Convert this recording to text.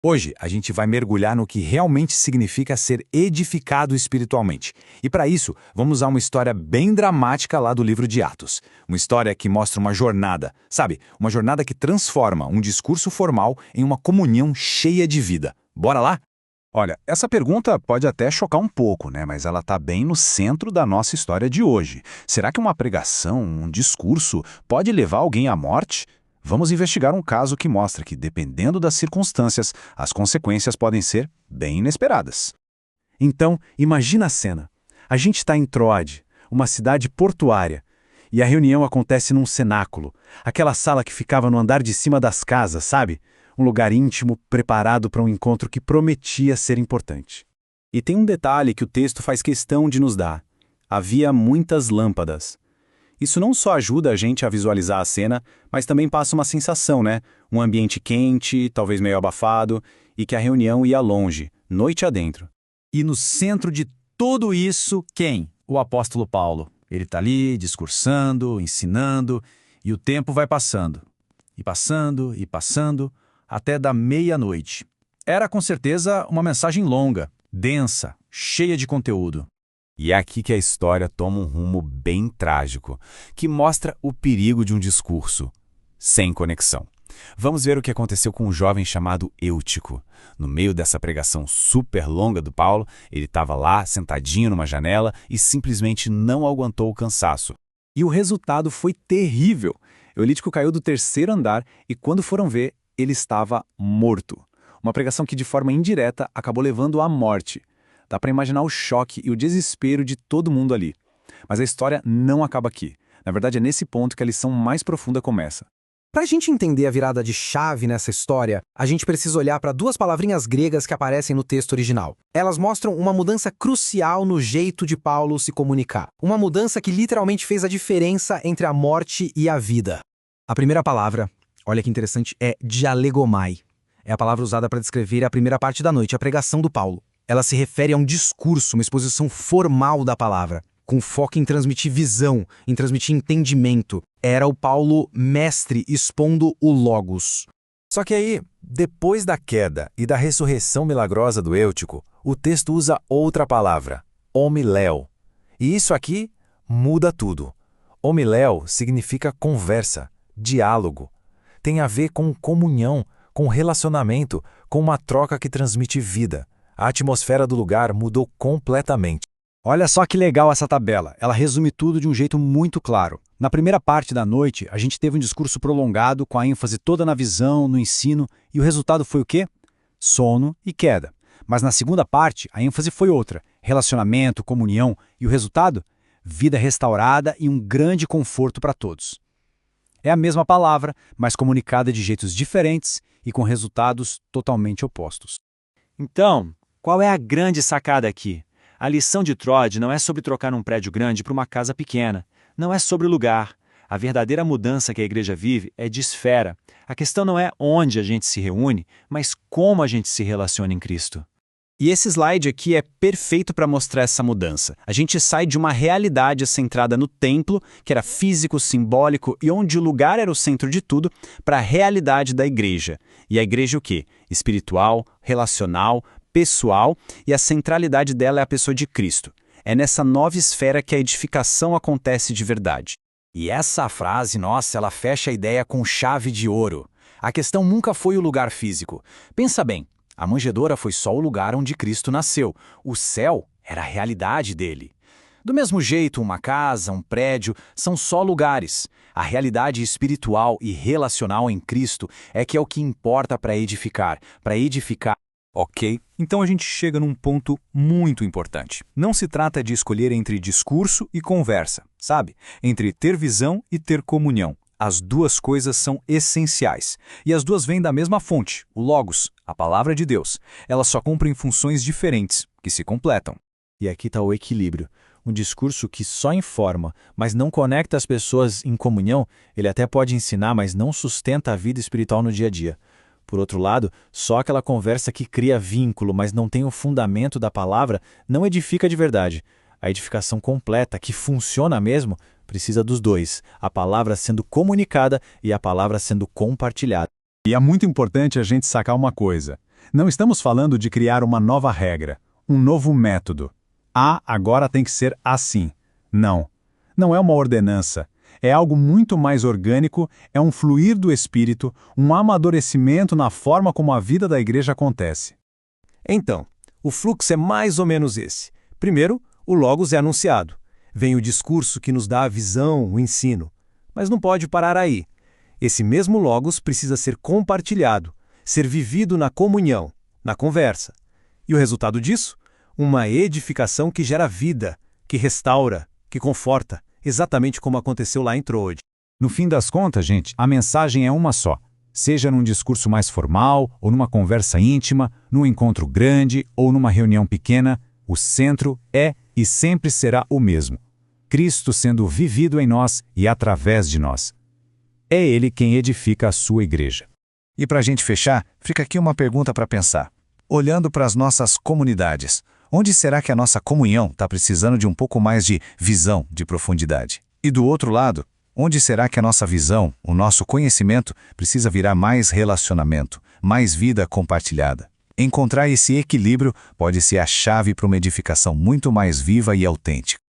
Hoje, a gente vai mergulhar no que realmente significa ser edificado espiritualmente. E para isso, vamos usar uma história bem dramática lá do livro de Atos. Uma história que mostra uma jornada, sabe? Uma jornada que transforma um discurso formal em uma comunhão cheia de vida. Bora lá? Olha, essa pergunta pode até chocar um pouco, né? Mas ela está bem no centro da nossa história de hoje. Será que uma pregação, um discurso, pode levar alguém à morte? Vamos investigar um caso que mostra que, dependendo das circunstâncias, as consequências podem ser bem inesperadas. Então, imagina a cena. A gente está em Troade, uma cidade portuária, e a reunião acontece num cenáculo, aquela sala que ficava no andar de cima das casas, sabe? Um lugar íntimo, preparado para um encontro que prometia ser importante. E tem um detalhe que o texto faz questão de nos dar. Havia muitas lâmpadas. Isso não só ajuda a gente a visualizar a cena, mas também passa uma sensação, né? Um ambiente quente, talvez meio abafado, e que a reunião ia longe, noite adentro. E no centro de tudo isso, quem? O apóstolo Paulo. Ele está ali, discursando, ensinando, e o tempo vai passando. E passando, e passando, até da meia-noite. Era com certeza uma mensagem longa, densa, cheia de conteúdo. E é aqui que a história toma um rumo bem trágico, que mostra o perigo de um discurso sem conexão. Vamos ver o que aconteceu com um jovem chamado Eutico. No meio dessa pregação super longa do Paulo, ele estava lá, sentadinho numa janela, e simplesmente não aguentou o cansaço. E o resultado foi terrível. Eulítico caiu do terceiro andar e, quando foram ver, ele estava morto. Uma pregação que, de forma indireta, acabou levando à morte. Dá para imaginar o choque e o desespero de todo mundo ali. Mas a história não acaba aqui. Na verdade, é nesse ponto que a lição mais profunda começa. Para a gente entender a virada de chave nessa história, a gente precisa olhar para duas palavrinhas gregas que aparecem no texto original. Elas mostram uma mudança crucial no jeito de Paulo se comunicar. Uma mudança que literalmente fez a diferença entre a morte e a vida. A primeira palavra, olha que interessante, é dialegomai. É a palavra usada para descrever a primeira parte da noite, a pregação do Paulo. Ela se refere a um discurso, uma exposição formal da palavra, com foco em transmitir visão, em transmitir entendimento. Era o Paulo mestre expondo o Logos. Só que aí, depois da queda e da ressurreição milagrosa do Eutico, o texto usa outra palavra, homiléu. E isso aqui muda tudo. Homiléu significa conversa, diálogo. Tem a ver com comunhão, com relacionamento, com uma troca que transmite vida. A atmosfera do lugar mudou completamente. Olha só que legal essa tabela. Ela resume tudo de um jeito muito claro. Na primeira parte da noite, a gente teve um discurso prolongado, com a ênfase toda na visão, no ensino, e o resultado foi o quê? Sono e queda. Mas na segunda parte, a ênfase foi outra. Relacionamento, comunhão, e o resultado? Vida restaurada e um grande conforto para todos. É a mesma palavra, mas comunicada de jeitos diferentes e com resultados totalmente opostos. Então, qual é a grande sacada aqui? A lição de Troade não é sobre trocar um prédio grande para uma casa pequena. Não é sobre o lugar. A verdadeira mudança que a igreja vive é de esfera. A questão não é onde a gente se reúne, mas como a gente se relaciona em Cristo. E esse slide aqui é perfeito para mostrar essa mudança. A gente sai de uma realidade centrada no templo, que era físico, simbólico e onde o lugar era o centro de tudo, para a realidade da igreja. E a igreja o quê? Espiritual, relacional, pessoal, e a centralidade dela é a pessoa de Cristo. É nessa nova esfera que a edificação acontece de verdade. E essa frase, nossa, ela fecha a ideia com chave de ouro. A questão nunca foi o lugar físico. Pensa bem, a manjedoura foi só o lugar onde Cristo nasceu. O céu era a realidade dele. Do mesmo jeito, uma casa, um prédio, são só lugares. A realidade espiritual e relacional em Cristo é que é o que importa para edificar. Ok, então a gente chega num ponto muito importante. Não se trata de escolher entre discurso e conversa, sabe? Entre ter visão e ter comunhão. As duas coisas são essenciais. E as duas vêm da mesma fonte, o Logos, a palavra de Deus. Elas só cumprem funções diferentes, que se completam. E aqui está o equilíbrio. Um discurso que só informa, mas não conecta as pessoas em comunhão, ele até pode ensinar, mas não sustenta a vida espiritual no dia a dia. Por outro lado, só aquela conversa que cria vínculo, mas não tem o fundamento da palavra, não edifica de verdade. A edificação completa, que funciona mesmo, precisa dos dois, a palavra sendo comunicada e a palavra sendo compartilhada. E é muito importante a gente sacar uma coisa. Não estamos falando de criar uma nova regra, um novo método. Agora tem que ser assim. Não. Não é uma ordenança. É algo muito mais orgânico, é um fluir do Espírito, um amadurecimento na forma como a vida da igreja acontece. Então, o fluxo é mais ou menos esse. Primeiro, o Logos é anunciado. Vem o discurso que nos dá a visão, o ensino. Mas não pode parar aí. Esse mesmo Logos precisa ser compartilhado, ser vivido na comunhão, na conversa. E o resultado disso? Uma edificação que gera vida, que restaura, que conforta, exatamente como aconteceu lá em Troade. No fim das contas, gente, a mensagem é uma só. Seja num discurso mais formal, ou numa conversa íntima, num encontro grande ou numa reunião pequena, o centro é e sempre será o mesmo. Cristo sendo vivido em nós e através de nós. É Ele quem edifica a sua igreja. E para a gente fechar, fica aqui uma pergunta para pensar. Olhando para as nossas comunidades, onde será que a nossa comunhão está precisando de um pouco mais de visão, de profundidade? E do outro lado, onde será que a nossa visão, o nosso conhecimento, precisa virar mais relacionamento, mais vida compartilhada? Encontrar esse equilíbrio pode ser a chave para uma edificação muito mais viva e autêntica.